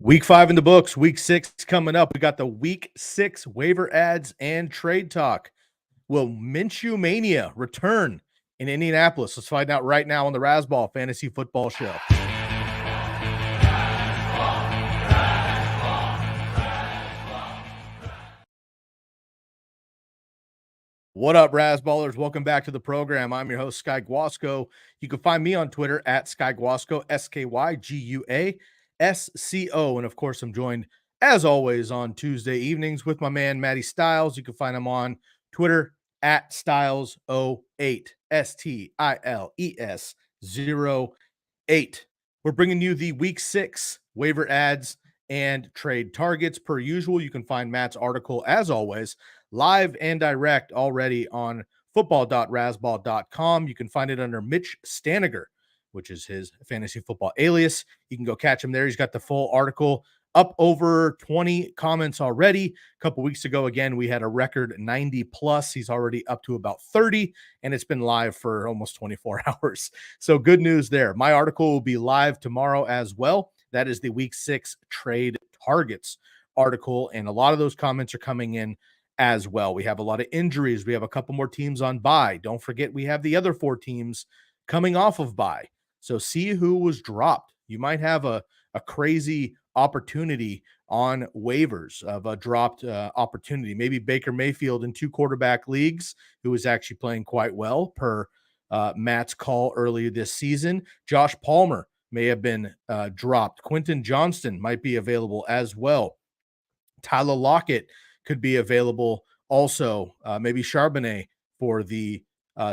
Week 5 in the books, week 6 coming up. We got the week 6 waiver ads and trade talk. Will Minshew Mania return in Indianapolis? Let's find out right now on the Razzball Fantasy Football Show. What up, Razzballers? Welcome back to the program. I'm your host, Sky Guasco. You can find me on Twitter at Sky Guasco, SkyGuasco. And of course, I'm joined, as always, on Tuesday evenings with my man, Matty Stiles. You can find him on Twitter at Stiles08, STILES08. We're bringing you the week 6 waiver ads and trade targets. Per usual, you can find Matt's article, as always, live and direct already on football.razzball.com. You can find it under Mitch Staniger, which is his fantasy football alias. You can go catch him there. He's got the full article up, over 20 comments already. A couple weeks ago, again, we had a record 90 plus. He's already up to about 30, and it's been live for almost 24 hours. So good news there. My article will be live tomorrow as well. That is the week 6 trade targets article, and a lot of those comments are coming in as well. We have a lot of injuries. We have a couple more teams on bye. Don't forget, we have the other 4 teams coming off of bye. So see who was dropped. You might have a crazy opportunity on waivers of a dropped opportunity. Maybe Baker Mayfield in 2 quarterback leagues, who is actually playing quite well per Matt's call earlier this season. Josh Palmer may have been dropped. Quentin Johnston might be available as well. Tyler Lockett could be available also, maybe Charbonnet for the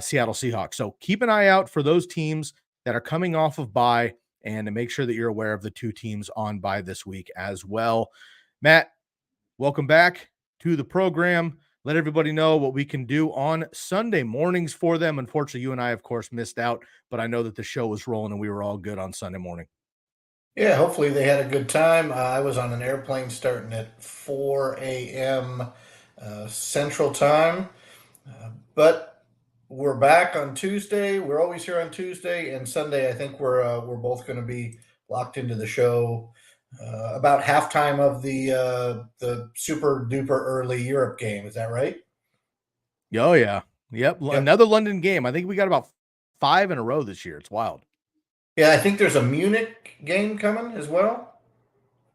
Seattle Seahawks. So keep an eye out for those teams that are coming off of bye, and to make sure that you're aware of the 2 teams on bye this week as well. Matt, welcome back to the program. Let everybody know what we can do on Sunday mornings for them. Unfortunately, you and I, of course, missed out, but I know that the show was rolling and we were all good on Sunday morning. Yeah, hopefully they had a good time. I was on an airplane starting at 4 a.m. Central Time. But we're back on Tuesday. We're always here on Tuesday and Sunday. I think we're both going to be locked into the show about halftime of the super duper early Europe game. Is that right? Oh, yeah. Yep. Another London game. I think we got about 5 in a row this year. It's wild. Yeah, I think there's a Munich game coming as well.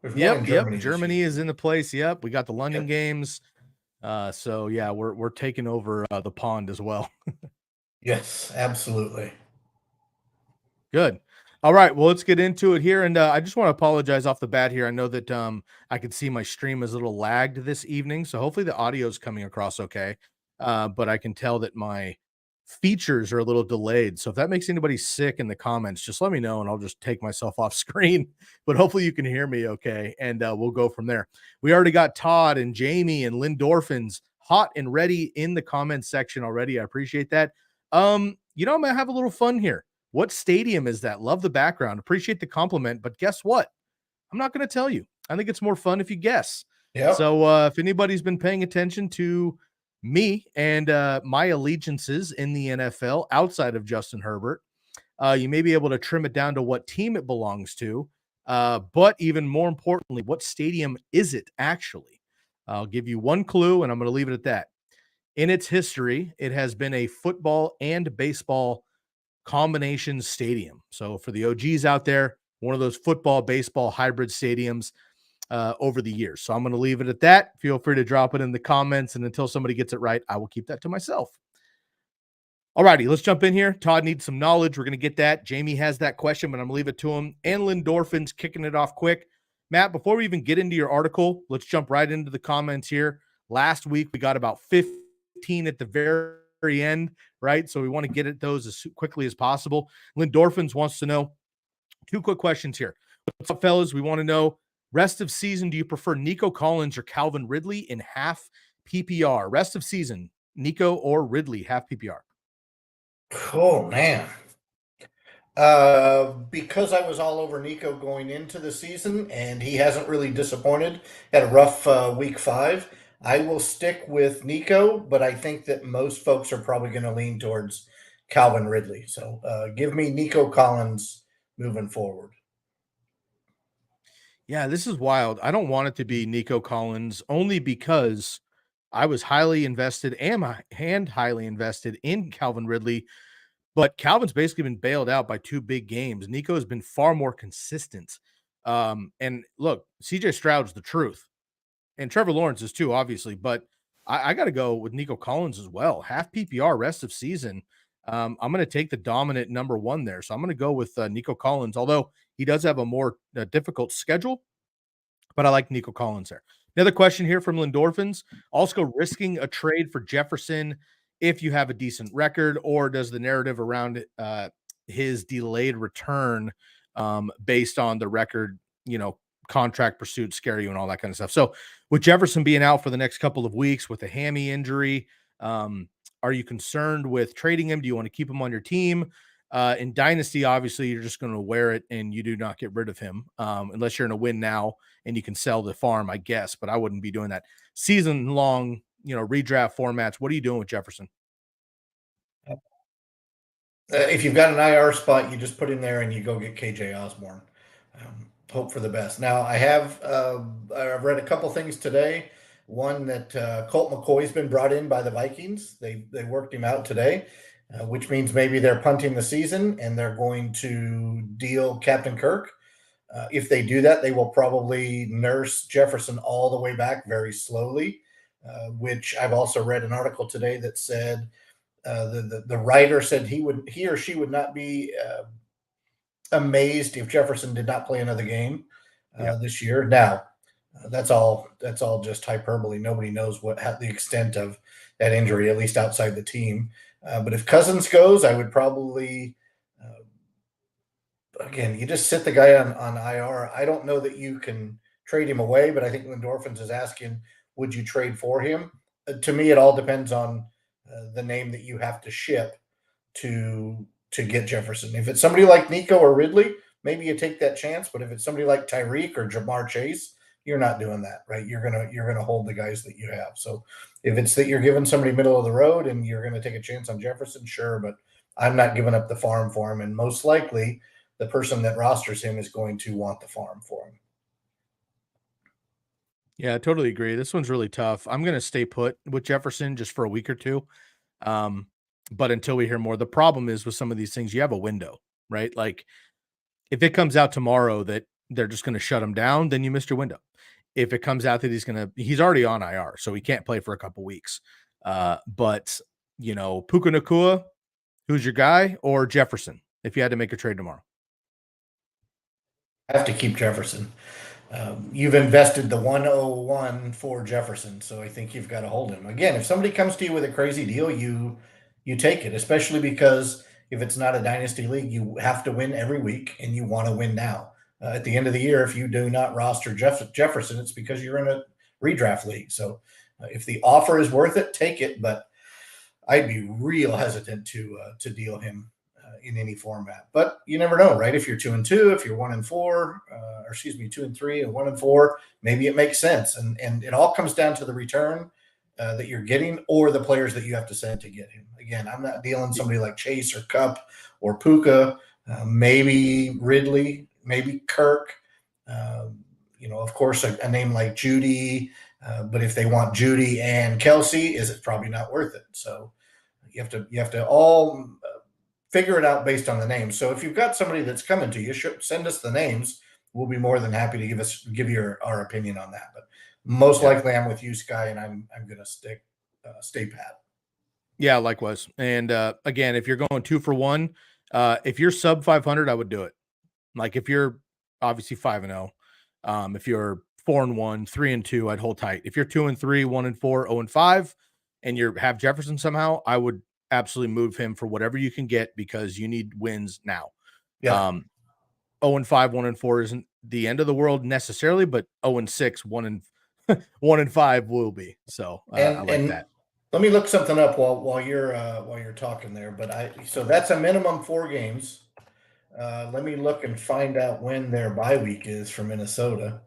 There's one in Germany. Germany is in the place. Yep. We got the London games. So yeah, we're taking over the pond as well. Yes, absolutely. Good. All right, well, let's get into it here. And I just want to apologize off the bat here. I know that I could see my stream is a little lagged this evening, so hopefully the audio is coming across okay. But I can tell that my features are a little delayed. So if that makes anybody sick in the comments, just let me know and I'll just take myself off screen. But hopefully you can hear me okay, and we'll go from there. We already got Todd and Jamie and Lindorphins hot and ready in the comments section already. I appreciate that. I'm gonna have a little fun here. What stadium is that? Love the background. Appreciate the compliment, but guess what? I'm not going to tell you. I think it's more fun if you guess. Yep. So if anybody's been paying attention to me and my allegiances in the NFL outside of Justin Herbert, you may be able to trim it down to what team it belongs to. But even more importantly, what stadium is it actually? I'll give you one clue, and I'm going to leave it at that. In its history, it has been a football and baseball combination stadium. So for the OGs out there, one of those football, baseball hybrid stadiums over the years. So I'm going to leave it at that. Feel free to drop it in the comments, and until somebody gets it right, I will keep that to myself. All righty, let's jump in here. Todd needs some knowledge. We're going to get that. Jamie has that question, but I'm going to leave it to him. And Lindorphin's kicking it off quick. Matt, before we even get into your article, let's jump right into the comments here. Last week, we got about 15 at the very end, right? So we want to get at those as quickly as possible. Lindorphins wants to know 2 quick questions here. What's up, fellas? We want to know, rest of season, do you prefer Nico Collins or Calvin Ridley in half PPR? Rest of season, Nico or Ridley, half PPR? Oh, man. Because I was all over Nico going into the season, and he hasn't really disappointed. Had a rough week 5. I will stick with Nico, but I think that most folks are probably going to lean towards Calvin Ridley. So give me Nico Collins moving forward. Yeah, this is wild. I don't want it to be Nico Collins only because I was highly invested and highly invested in Calvin Ridley, but Calvin's basically been bailed out by 2 big games. Nico has been far more consistent. And look, CJ Stroud's the truth, and Trevor Lawrence is too, obviously, but I got to go with Nico Collins as well. Half PPR rest of season. I'm going to take the dominant number 1 there. So I'm going to go with Nico Collins, although he does have a more difficult schedule, but I like Nico Collins there. Another question here from Lindorphins. Also risking a trade for Jefferson if you have a decent record, or does the narrative around his delayed return based on the record, contract pursuit scare you and all that kind of stuff? So with Jefferson being out for the next couple of weeks with a hammy injury, are you concerned with trading him? Do you want to keep him on your team? In Dynasty, obviously, you're just going to wear it and you do not get rid of him unless you're in a win now and you can sell the farm, I guess. But I wouldn't be doing that. Season-long, redraft formats. What are you doing with Jefferson? If you've got an IR spot, you just put him there and you go get KJ Osborn. Hope for the best. Now, I've read a couple things today. One that Colt McCoy's been brought in by the Vikings. They worked him out today, which means maybe they're punting the season and they're going to deal Captain Kirk. If they do that, they will probably nurse Jefferson all the way back very slowly, which I've also read an article today that said the writer said he or she would not be amazed if Jefferson did not play another game this year. Now, that's all just hyperbole. Nobody knows the extent of that injury, at least outside the team. But if Cousins goes, I would probably again, you just sit the guy on IR. I don't know that you can trade him away, but I think Lindorphins is asking, would you trade for him? To me, it all depends on the name that you have to ship to get Jefferson. If it's somebody like Nico or Ridley, maybe you take that chance. But if it's somebody like Tyreek or Jamar Chase, you're not doing that, right? You're gonna hold the guys that you have. So if it's that you're giving somebody middle of the road and you're gonna take a chance on Jefferson, sure, but I'm not giving up the farm for him. And most likely the person that rosters him is going to want the farm for him. Yeah, I totally agree. This one's really tough. I'm going to stay put with Jefferson just for a week or two. But until we hear more, the problem is with some of these things, you have a window, right? Like if it comes out tomorrow that they're just going to shut him down, then you missed your window. If it comes out that he's already on IR, so he can't play for a couple weeks. But Puka Nacua, who's your guy, or Jefferson, if you had to make a trade tomorrow? I have to keep Jefferson. You've invested the 101 for Jefferson, so I think you've got to hold him. Again, if somebody comes to you with a crazy deal, you take it, especially because if it's not a dynasty league, you have to win every week and you want to win now. At the end of the year, if you do not roster Jefferson, it's because you're in a redraft league. So if the offer is worth it, take it. But I'd be real hesitant to deal him in any format. But you never know, right? If you're 2-2, if you're 1-4, 2-3 and 1-4, maybe it makes sense. And it all comes down to the return that you're getting or the players that you have to send to get him. Again, I'm not dealing somebody like Chase or Cup or Puka, maybe Ridley, maybe Kirk. Of course, a name like Judy. But if they want Judy and Kelsey, is it probably not worth it? So you have to all figure it out based on the names. So if you've got somebody that's coming to you, send us the names. We'll be more than happy to give you our opinion on that. But most likely, I'm with you, Sky, and I'm going to stay pat. Yeah, likewise. And again, if you're going 2 for 1, if you're sub 500, I would do it. Like if you're obviously 5-0, if you're 4-1, 3-2, I'd hold tight. If you're 2-3, 1-4, 0-5, and you have Jefferson somehow, I would absolutely move him for whatever you can get because you need wins now. Yeah. 0-5, 1-4 isn't the end of the world necessarily, but 0-6, 1-5 will be. So I like that. Let me look something up while you're talking there. But so that's a minimum 4 games. Let me look and find out when their bye week is for Minnesota.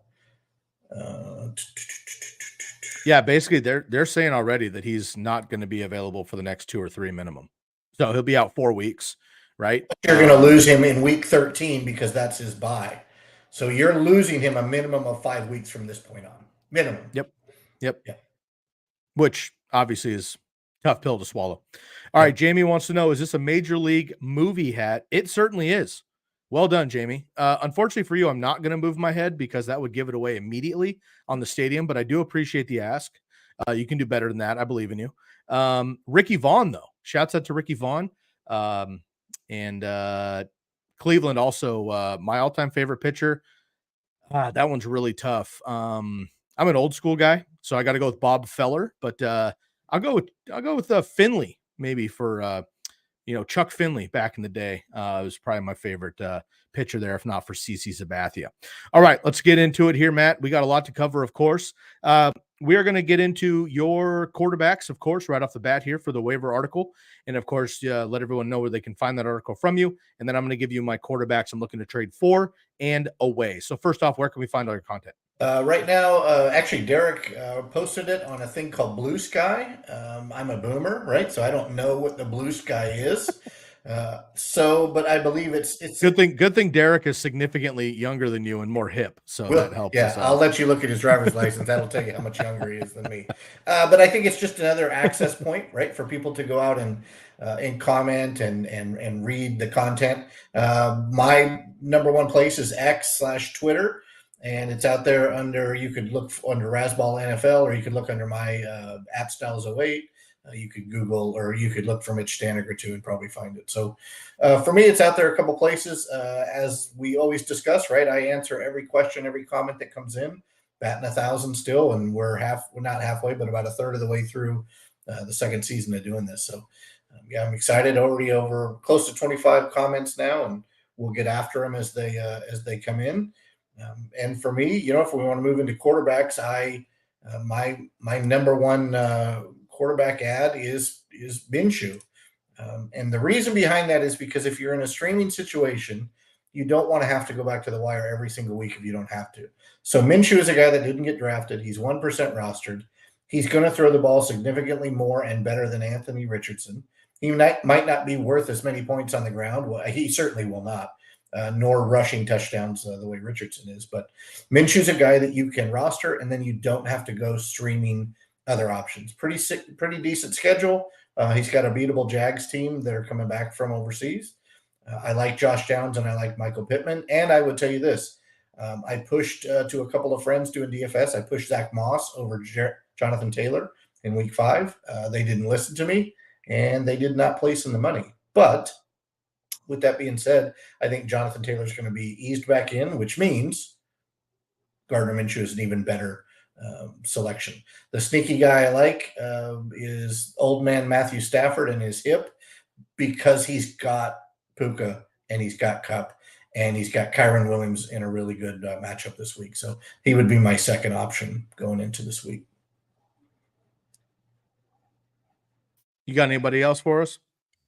Yeah, basically they're saying already that he's not going to be available for the next 2 or 3 minimum. So he'll be out 4 weeks, right? You're going to lose him in week 13 because that's his bye. So you're losing him a minimum of 5 weeks from this point on. Minimum. Yep. Yep. Yeah. Which obviously is a tough pill to swallow. All right, Jamie wants to know, is this a major league movie hat? It certainly is. Well done, Jamie. Unfortunately for you, I'm not going to move my head because that would give it away immediately on the stadium, but I do appreciate the ask. You can do better than that. I believe in you. Ricky Vaughn, though. Shouts out to Ricky Vaughn. And Cleveland also, my all-time favorite pitcher. That one's really tough. I'm an old school guy, so I got to go with Bob Feller, but I'll go with Finley maybe for Chuck Finley back in the day. Was probably my favorite pitcher there, if not for CC Sabathia. All right, let's get into it here, Matt. We got a lot to cover, of course. We are going to get into your quarterbacks, of course, right off the bat here for the waiver article. And, of course, let everyone know where they can find that article from you. And then I'm going to give you my quarterbacks I'm looking to trade for and away. So, first off, where can we find all your content? Right now, actually, Derek posted it on a thing called Blue Sky. I'm a boomer, right? So I don't know what the Blue Sky is. But I believe it's good thing Derek is significantly younger than you and more hip, so that helps. Yeah, I'll let you look at his driver's license. That'll tell you how much younger he is than me. But I think it's just another access point, right, for people to go out and comment and read the content. My number one place is X/Twitter. And it's out there you could look under Rasball NFL, or you could look under my @Stiles08. You could Google, or you could look for Mitch Staniger too and probably find it. So for me, it's out there a couple places. As we always discuss, right? I answer every question, every comment that comes in, batting 1,000 still. And we're not halfway, but about a third of the way through the second season of doing this. So I'm excited. Already over close to 25 comments now, and we'll get after them as they come in. And for me, if we want to move into quarterbacks, my number one quarterback ad is Minshew. And the reason behind that is because if you're in a streaming situation, you don't want to have to go back to the wire every single week if you don't have to. So Minshew is a guy that didn't get drafted. He's 1% rostered. He's going to throw the ball significantly more and better than Anthony Richardson. He might not be worth as many points on the ground. Well, he certainly will not. Nor rushing touchdowns the way Richardson is. But Minshew's a guy that you can roster, and then you don't have to go streaming other options. Pretty decent schedule. He's got a beatable Jags team that are coming back from overseas. I like Josh Downs, and I like Michael Pittman. And I would tell you this. I pushed to a couple of friends doing DFS. I pushed Zach Moss over Jonathan Taylor in week 5. They didn't listen to me, and they did not place in the money. But with that being said, I think Jonathan Taylor is going to be eased back in, which means Gardner Minshew is an even better selection. The sneaky guy I like is old man Matthew Stafford and his hip, because he's got Puka and he's got Kupp and he's got Kyron Williams in a really good matchup this week. So he would be my second option going into this week. You got anybody else for us?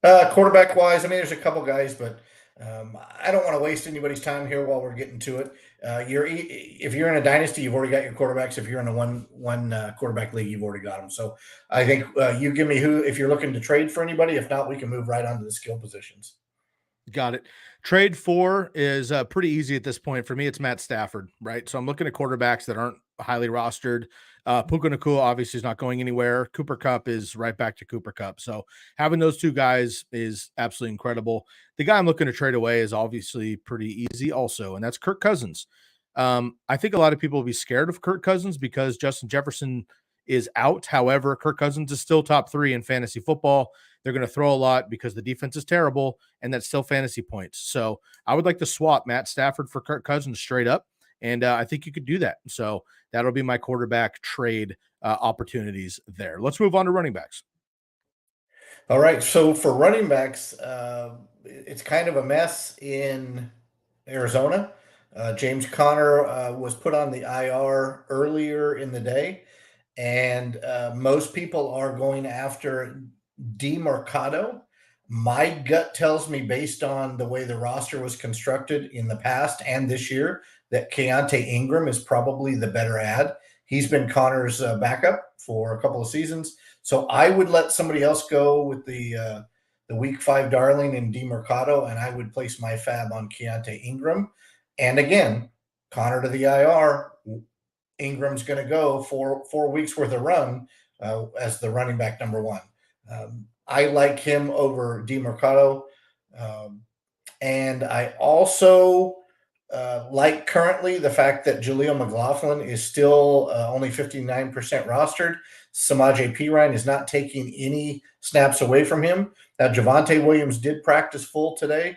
Quarterback wise, there's a couple guys, but I don't want to waste anybody's time here while we're getting to it. If you're in a dynasty, you've already got your quarterbacks. If you're in a one quarterback league, you've already got them. So I think you give me if you're looking to trade for anybody. If not, we can move right on to the skill positions. Got it. Trade for is pretty easy at this point. For me, it's Matt Stafford, right? So I'm looking at quarterbacks that aren't highly rostered. Puka Nacua obviously is not going anywhere. Cooper Kupp is right back to Cooper Kupp. So having those two guys is absolutely incredible. The guy I'm looking to trade away is obviously pretty easy also, and that's Kirk Cousins. I think a lot of people will be scared of Kirk Cousins because Justin Jefferson is out. However, Kirk Cousins is still top 3 in fantasy football. They're going to throw a lot because the defense is terrible, and that's still fantasy points. So I would like to swap Matt Stafford for Kirk Cousins straight up, and I think you could do that. So that'll be my quarterback trade opportunities there. Let's move on to running backs. All right. So for running backs, it's kind of a mess in Arizona. James Conner was put on the IR earlier in the day, and most people are going after Demercado. My gut tells me, based on the way the roster was constructed in the past and this year, that Keontae Ingram is probably the better ad. He's been Connor's backup for a couple of seasons. So I would let somebody else go with the week 5 darling in Demercado, and I would place my fab on Keontae Ingram. And again, Connor to the IR. Ingram's going to go for 4 weeks worth of run as the running back number one. I like him over Demercado. And I also like currently the fact that Jaleel McLaughlin is still only 59% rostered. Samaje Perine is not taking any snaps away from him. Now, Javonte Williams did practice full today,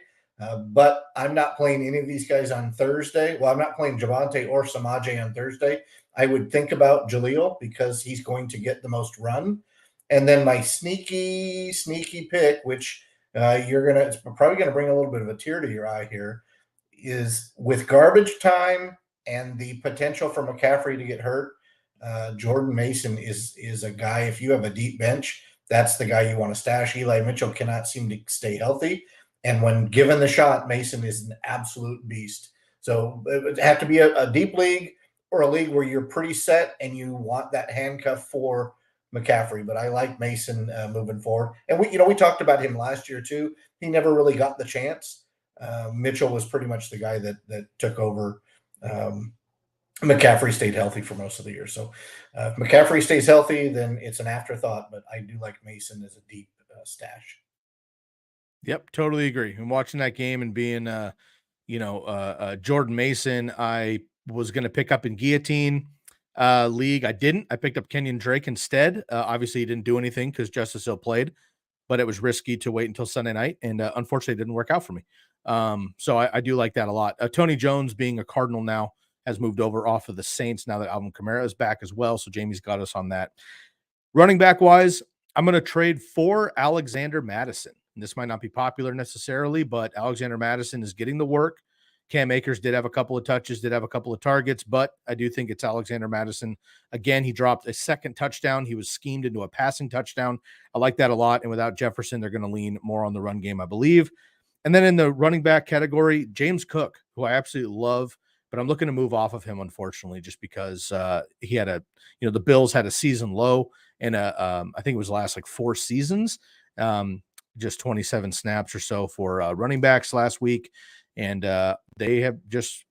but I'm not playing any of these guys on Thursday. Well, I'm not playing Javonte or Samaje on Thursday. I would think about Jaleel because he's going to get the most run. And then my sneaky pick, which it's probably gonna bring a little bit of a tear to your eye here, is with garbage time and the potential for McCaffrey to get hurt. Jordan Mason is a guy. If you have a deep bench, that's the guy you want to stash. Eli Mitchell cannot seem to stay healthy, and when given the shot, Mason is an absolute beast. So it would have to be a deep league or a league where you're pretty set and you want that handcuff for McCaffrey, but I like Mason moving forward. And we talked about him last year too. He never really got the chance. Mitchell was pretty much the guy that took over. McCaffrey stayed healthy for most of the year. So if McCaffrey stays healthy, then it's an afterthought, but I do like Mason as a deep stash. Yep, totally agree. And watching that game and being, Jordan Mason, I was going to pick up in Guillotine league. I didn't. I picked up Kenyon Drake instead. Obviously, he didn't do anything because Justice Hill played, but it was risky to wait until Sunday night, and unfortunately, it didn't work out for me. So I do like that a lot. Tony Jones, being a Cardinal now, has moved over off of the Saints now that Alvin Kamara is back as well. So Jamie's got us on that. Running back wise, I'm going to trade for Alexander Mattison. And this might not be popular necessarily, but Alexander Mattison is getting the work. Cam Akers did have a couple of touches, did have a couple of targets, but I do think it's Alexander Mattison. Again, he dropped a second touchdown. He was schemed into a passing touchdown. I like that a lot. And without Jefferson, they're going to lean more on the run game, I believe. And then in the running back category, James Cook, who I absolutely love, but I'm looking to move off of him, unfortunately, just because he had the Bills had a season low, and I think it was the last like 4 seasons, just 27 snaps or so for running backs last week. And they have just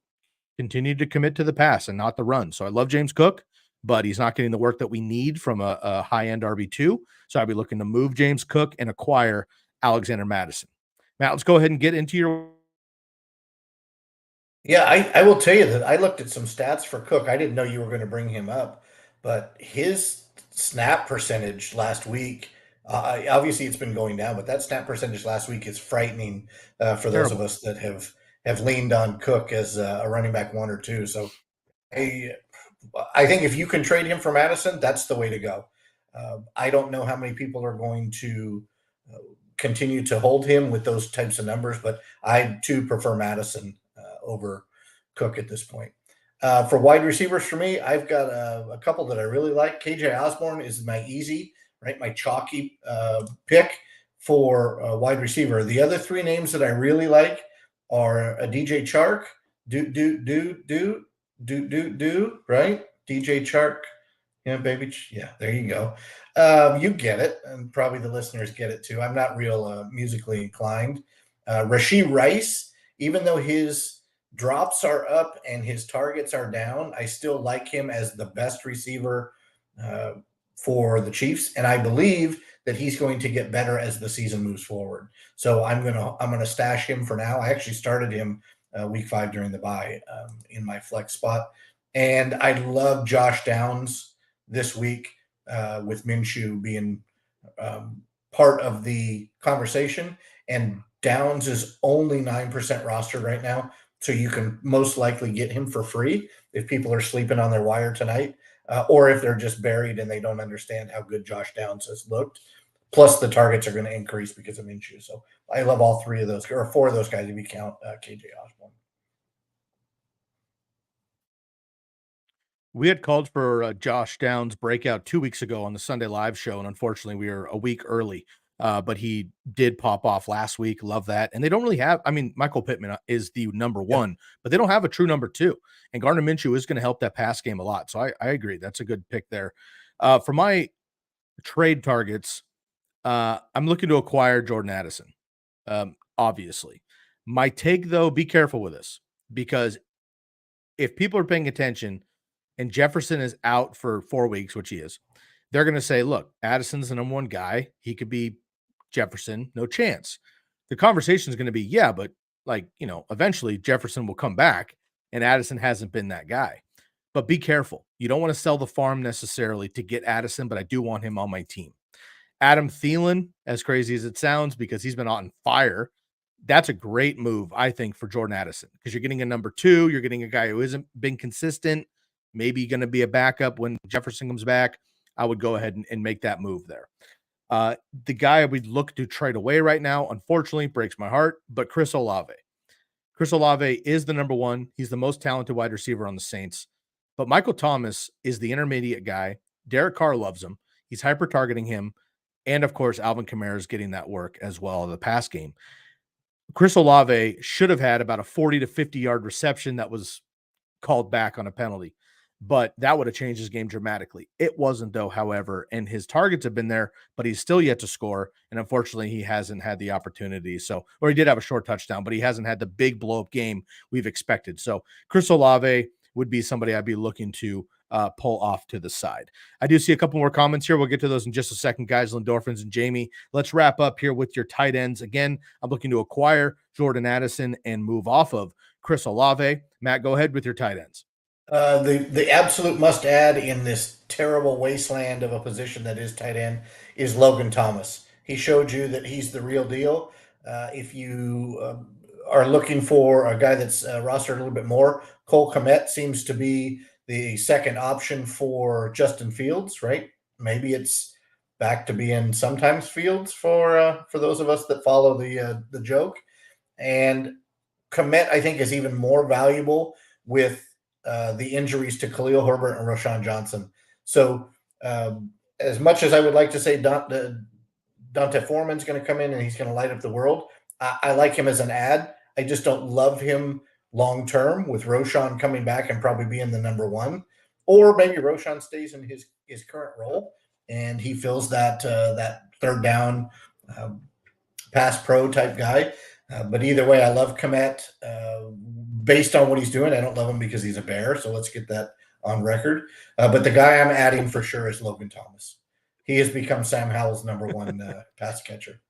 continued to commit to the pass and not the run. So I love James Cook, but he's not getting the work that we need from a high-end RB2. So I'd be looking to move James Cook and acquire Alexander Mattison. Matt, let's go ahead and get into your. Yeah, I will tell you that I looked at some stats for Cook. I didn't know you were going to bring him up, but his snap percentage last week, obviously it's been going down, but that snap percentage last week is frightening for those of us that have leaned on Cook as a running back 1 or 2. So I think if you can trade him for Mattison, that's the way to go. I don't know how many people are going to continue to hold him with those types of numbers, but I too prefer Mattison over Cook at this point. For wide receivers for me, I've got a couple that I really like. KJ Osborn is my easy, right? My chalky pick for wide receiver. The other 3 names that I really like are a DJ Chark, right? DJ Chark. Yeah, baby. Yeah, there you go. You get it, and probably the listeners get it too. I'm not real musically inclined. Rashee Rice, even though his drops are up and his targets are down, I still like him as the best receiver for the Chiefs, and I believe that he's going to get better as the season moves forward. So I'm gonna stash him for now. I actually started him week 5 during the bye in my flex spot, and I love Josh Downs this week with Minshew being part of the conversation, and Downs is only 9% rostered right now. So you can most likely get him for free if people are sleeping on their wire tonight, or if they're just buried and they don't understand how good Josh Downs has looked. Plus, the targets are going to increase because of Minshew. So I love all 3 of those, or 4 of those guys if you count KJ Osborn. We had called for Josh Downs breakout 2 weeks ago on the Sunday Live show, and unfortunately, we were a week early. But he did pop off last week. Love that. And they don't really have, Michael Pittman is the number 1, but they don't have a true number 2. And Gardner Minshew is going to help that pass game a lot. So I agree. That's a good pick there. For my trade targets, I'm looking to acquire Jordan Addison. Obviously. My take, though, be careful with this, because if people are paying attention and Jefferson is out for 4 weeks, which he is, they're going to say, look, Addison's the number one guy. He could be Jefferson, no chance. The conversation is going to be, yeah, but eventually Jefferson will come back and Addison hasn't been that guy. But be careful. You don't want to sell the farm necessarily to get Addison, but I do want him on my team. Adam Thielen, as crazy as it sounds, because he's been on fire, that's a great move, I think, for Jordan Addison, because you're getting a number 2. You're getting a guy who hasn't been consistent, maybe going to be a backup when Jefferson comes back. I would go ahead and make that move there. The guy we'd look to trade away right now, unfortunately, breaks my heart, but Chris Olave. Chris Olave is the number 1. He's the most talented wide receiver on the Saints. But Michael Thomas is the intermediate guy. Derek Carr loves him. He's hyper-targeting him. And, of course, Alvin Kamara is getting that work as well in the pass game. Chris Olave should have had about a 40 to 50-yard reception that was called back on a penalty, but that would have changed his game dramatically. It wasn't, though, however, and his targets have been there, but he's still yet to score, and unfortunately, he hasn't had the opportunity. Or he did have a short touchdown, but he hasn't had the big blow-up game we've expected. So Chris Olave would be somebody I'd be looking to pull off to the side. I do see a couple more comments here. We'll get to those in just a second, guys. Lindorphins and Jamie. Let's wrap up here with your tight ends. Again, I'm looking to acquire Jordan Addison and move off of Chris Olave. Matt, go ahead with your tight ends. The absolute must add in this terrible wasteland of a position that is tight end is Logan Thomas. He showed you that he's the real deal. If you are looking for a guy that's rostered a little bit more, Cole Kmet seems to be the second option for Justin Fields, right? Maybe it's back to being sometimes Fields for those of us that follow the joke. And Kmet, I think, is even more valuable with the injuries to Khalil Herbert and Rashawn Johnson. So as much as I would like to say Dante Foreman's going to come in and he's going to light up the world, I like him as an ad. I just don't love him long-term with Roshan coming back and probably being the number 1. Or maybe Roshan stays in his current role and he fills that third down pass pro type guy. But either way, I love Kmet based on what he's doing. I don't love him because he's a Bear, so let's get that on record. But the guy I'm adding for sure is Logan Thomas. He has become Sam Howell's number 1 pass catcher.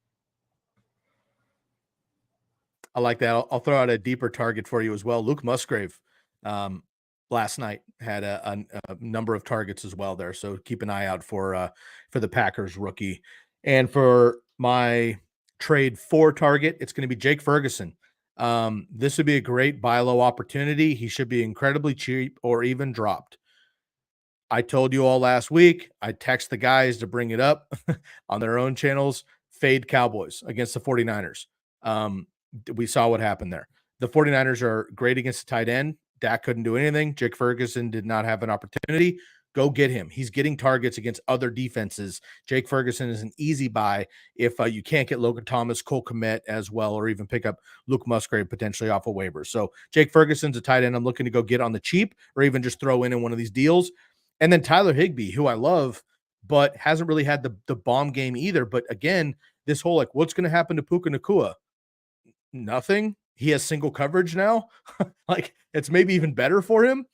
I like that. I'll throw out a deeper target for you as well. Luke Musgrave last night had a number of targets as well there, so keep an eye out for the Packers rookie. And for my trade 4 target, it's going to be Jake Ferguson. This would be a great buy low opportunity. He should be incredibly cheap or even dropped. I told you all last week, I text the guys to bring it up on their own channels, fade Cowboys against the 49ers. We saw what happened there. The 49ers are great against the tight end. Dak couldn't do anything. Jake Ferguson did not have an opportunity. Go get him. He's getting targets against other defenses. Jake Ferguson is an easy buy if you can't get Logan Thomas, Cole Kmet as well, or even pick up Luke Musgrave potentially off of waivers. So Jake Ferguson's a tight end I'm looking to go get on the cheap or even just throw in one of these deals. And then Tyler Higbee, who I love, but hasn't really had the bomb game either. But again, this whole what's going to happen to Puka Nacua? Nothing. He has single coverage now. It's maybe even better for him.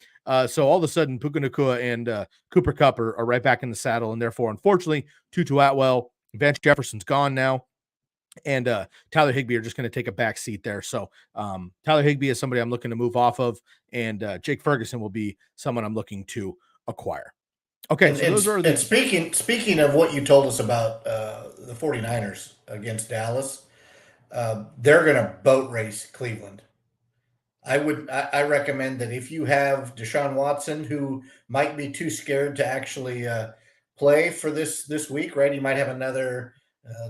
So all of a sudden, Puka Nacua and Cooper Kupp are right back in the saddle, and therefore, unfortunately, Tutu Atwell, Vance Jefferson's gone now, and Tyler Higbee are just going to take a back seat there. So Tyler Higbee is somebody I'm looking to move off of, and Jake Ferguson will be someone I'm looking to acquire. Okay, so those are and speaking of what you told us about the 49ers against Dallas, they're going to boat race Cleveland. I recommend that if you have Deshaun Watson, who might be too scared to actually play for this week, right? He might have another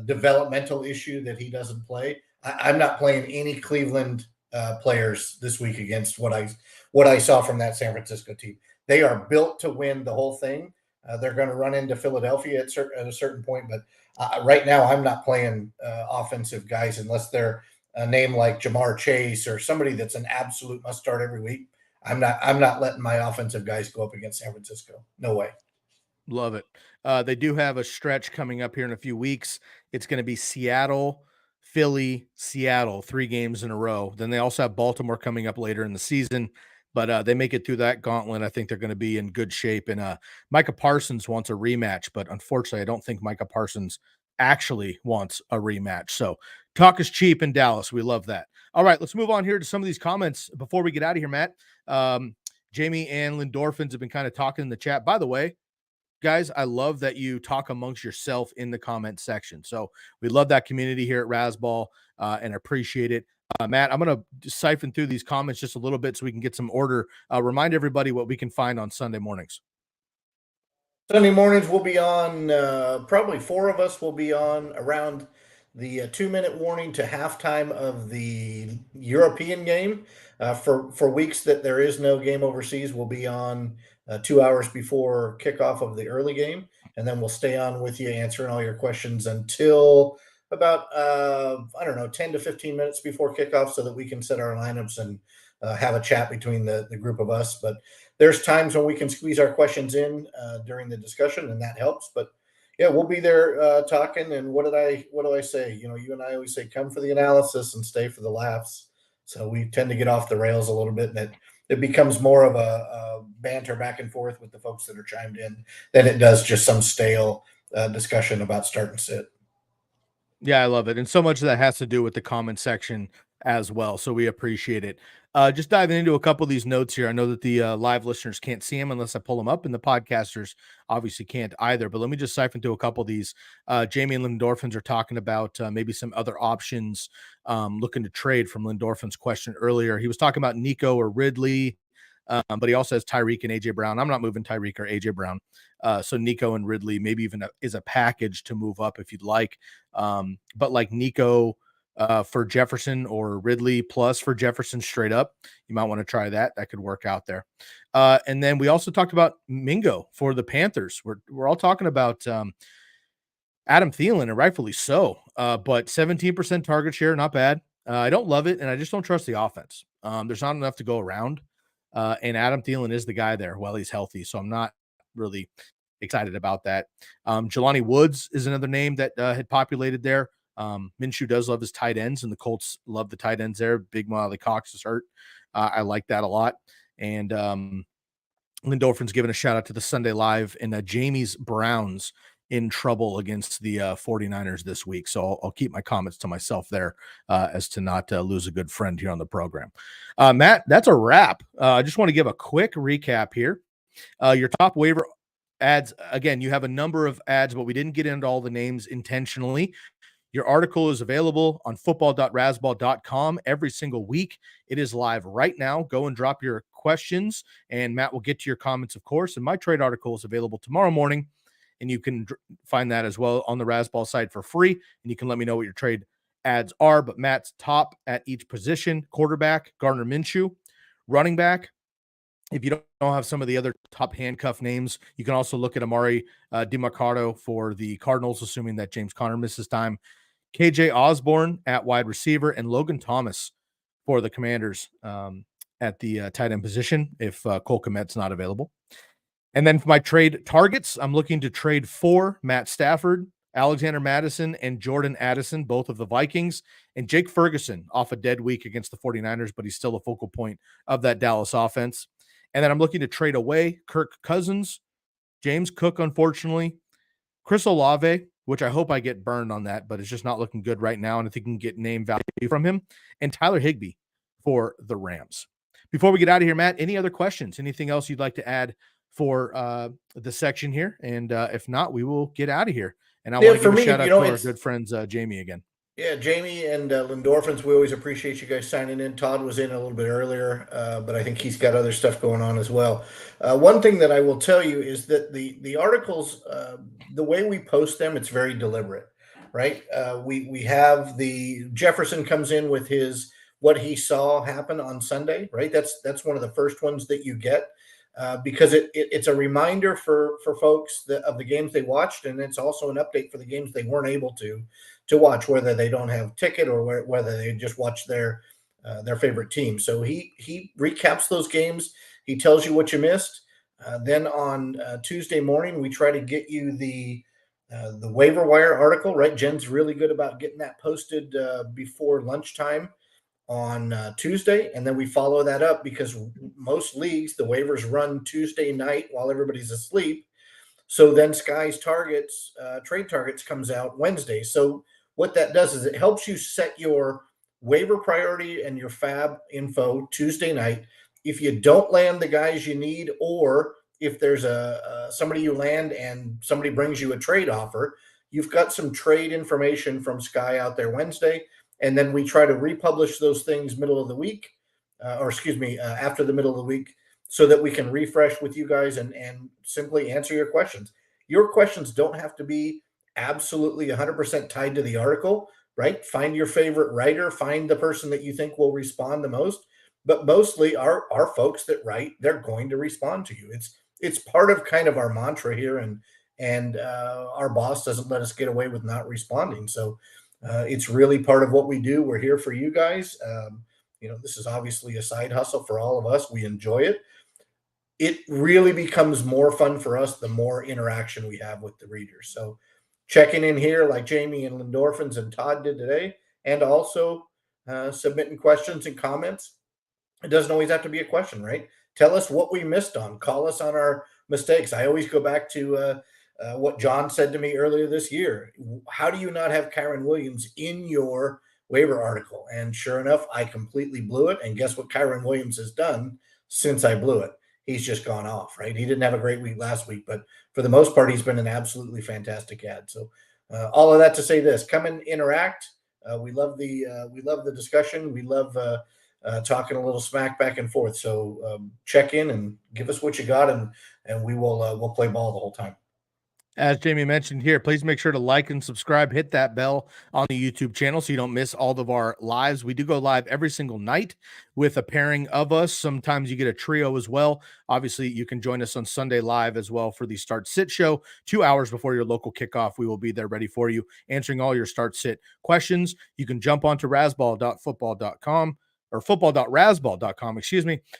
developmental issue that he doesn't play. I'm not playing any Cleveland players this week against what I saw from that San Francisco team. They are built to win the whole thing. They're going to run into Philadelphia at a certain point, but right now I'm not playing offensive guys unless they're a name like Jamar Chase or somebody that's an absolute must start every week. I'm not letting my offensive guys go up against San Francisco. No way. Love it. They do have a stretch coming up here in a few weeks. It's going to be Seattle, Philly, Seattle, 3 games in a row. Then they also have Baltimore coming up later in the season. but they make it through that gauntlet. I think they're going to be in good shape. And Micah Parsons wants a rematch, but unfortunately, I don't think Micah Parsons actually wants a rematch. So talk is cheap in Dallas. We love that. All right, let's move on here to some of these comments before we get out of here, Matt. Jamie and Lindorphins have been kind of talking in the chat. By the way, guys, I love that you talk amongst yourself in the comment section. So we love that community here at Razzball and appreciate it. Matt, I'm going to siphon through these comments just a little bit so we can get some order. Remind everybody what we can find on Sunday mornings. Sunday mornings we'll be on, probably four of us will be on around the 2-minute warning to halftime of the European game. For weeks that there is no game overseas, we'll be on 2 hours before kickoff of the early game, and then we'll stay on with you answering all your questions until about I don't know, 10 to 15 minutes before kickoff, so that we can set our lineups and have a chat between the group of us. But there's times when we can squeeze our questions in during the discussion, and that helps. But yeah, we'll be there talking. And what do I say? You know, you and I always say, come for the analysis and stay for the laughs. So we tend to get off the rails a little bit, and it becomes more of a banter back and forth with the folks that are chimed in than it does just some stale discussion about start and sit. Yeah, I love it. And so much of that has to do with the comment section as well. So we appreciate it. Just diving into a couple of these notes here. I know that the live listeners can't see them unless I pull them up, and the podcasters obviously can't either. But let me just siphon through a couple of these. Jamie and Lindorphins are talking about maybe some other options looking to trade from Lindorphin's question earlier. He was talking about Nico or Ridley. But he also has Tyreek and AJ Brown. I'm not moving Tyreek or AJ Brown. So Nico and Ridley maybe even is a package to move up if you'd like. But like Nico for Jefferson or Ridley plus for Jefferson straight up, you might want to try that. That could work out there. And then we also talked about Mingo for the Panthers. We're all talking about Adam Thielen, and rightfully so. But 17% target share, not bad. I don't love it, and I just don't trust the offense. There's not enough to go around. And Adam Thielen is the guy there while he's healthy. So I'm not really excited about that. Jelani Woods is another name that had populated there. Minshew does love his tight ends, and the Colts love the tight ends there. Big Molly Cox is hurt. I like that a lot. And Lindorphin's giving a shout out to the Sunday Live, and Jamie's Browns in trouble against the 49ers this week. So I'll keep my comments to myself there as to not lose a good friend here on the program. Matt, that's a wrap. I just want to give a quick recap here. Your top waiver ads, again, you have a number of ads, but we didn't get into all the names intentionally. Your article is available on football.razzball.com every single week. It is live right now. Go and drop your questions, and Matt will get to your comments, of course. And my trade article is available tomorrow morning, and you can find that as well on the Razzball site for free. And you can let me know what your trade ads are. But Matt's top at each position: quarterback, Gardner Minshew; running back, if you don't have some of the other top handcuff names, you can also look at Emari Demercado for the Cardinals, assuming that James Conner misses time. KJ Osborn at wide receiver, and Logan Thomas for the Commanders at the tight end position if Cole Kmet's not available. And then for my trade targets, I'm looking to trade for Matt Stafford, Alexander Mattison, and Jordan Addison, both of the Vikings, and Jake Ferguson off a dead week against the 49ers, but he's still a focal point of that Dallas offense. And then I'm looking to trade away Kirk Cousins, James Cook, unfortunately, Chris Olave, which I hope I get burned on that, but it's just not looking good right now, and I think you can get name value from him, and Tyler Higbee for the Rams. Before we get out of here, Matt, any other questions? Anything else you'd like to add for the section here? And if not, we will get out of here. And I want to give a shout out to our good friends, Jamie, again. Yeah, Jamie and Lindorphins, we always appreciate you guys signing in. Todd was in a little bit earlier, but I think he's got other stuff going on as well. One thing that I will tell you is that the articles, the way we post them, it's very deliberate, right? We have the Jefferson comes in with his what he saw happen on Sunday, right? That's one of the first ones that you get. Because it's a reminder for folks of the games they watched, and it's also an update for the games they weren't able to watch, whether they don't have a ticket or whether they just watch their favorite team. So he recaps those games. He tells you what you missed. Then on Tuesday morning, we try to get you the waiver wire article, right? Jen's really good about getting that posted before lunchtime on Tuesday, and then we follow that up because most leagues, the waivers run Tuesday night while everybody's asleep. So then Sky's targets, trade targets comes out Wednesday. So what that does is it helps you set your waiver priority and your fab info Tuesday night. If you don't land the guys you need, or if there's somebody you land and somebody brings you a trade offer, you've got some trade information from Sky out there Wednesday, and then we try to republish those things middle of the week, after the middle of the week, so that we can refresh with you guys and simply answer your questions. Your questions don't have to be absolutely 100% tied to the article, right? Find your favorite writer, find the person that you think will respond the most. But mostly our folks that write, they're going to respond to you. It's part of kind of our mantra here, and our boss doesn't let us get away with not responding. So it's really part of what we do. We're here for you guys. This is obviously a side hustle for all of us. We enjoy it. It really becomes more fun for us the more interaction we have with the readers. So checking in here like Jamie and Lindorphins and Todd did today, and also submitting questions and comments. It doesn't always have to be a question, right? Tell us what we missed on. Call us on our mistakes. I always go back to what John said to me earlier this year. How do you not have Kyren Williams in your waiver article? And sure enough, I completely blew it. And guess what Kyren Williams has done since I blew it? He's just gone off, right? He didn't have a great week last week, but for the most part, he's been an absolutely fantastic ad. So all of that to say this: come and interact. We love the discussion. We love talking a little smack back and forth. So check in and give us what you got, and we'll play ball the whole time. As Jamie mentioned here, please make sure to like and subscribe, hit that bell on the YouTube channel so you don't miss all of our lives. We do go live every single night with a pairing of us. Sometimes you get a trio as well. Obviously, you can join us on Sunday live as well for the Start Sit show. 2 hours before your local kickoff, we will be there ready for you, answering all your Start Sit questions. You can jump onto rasball.football.com or football.rasball.com,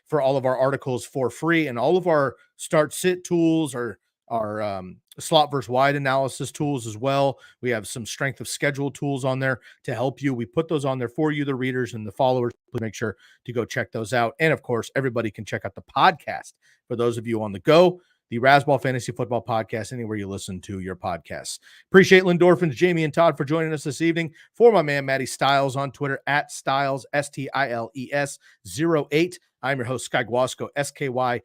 for all of our articles for free, and all of our Start Sit tools are our slot versus wide analysis tools as well. We have some strength of schedule tools on there to help you. We put those on there for you, the readers and the followers. Please make sure to go check those out. And of course, everybody can check out the podcast for those of you on the go, the Rasball Fantasy Football Podcast, anywhere you listen to your podcasts. Appreciate Lindorphins, Jamie, and Todd for joining us this evening. For my man, Matty Stiles on Twitter, at Stiles, Stiles 08. I'm your host, Sky Guasco, SkyGuasco.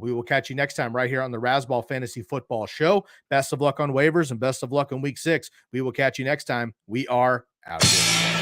We will catch you next time right here on the Rasball Fantasy Football Show. Best of luck on waivers and best of luck in week 6. We will catch you next time. We are out of here.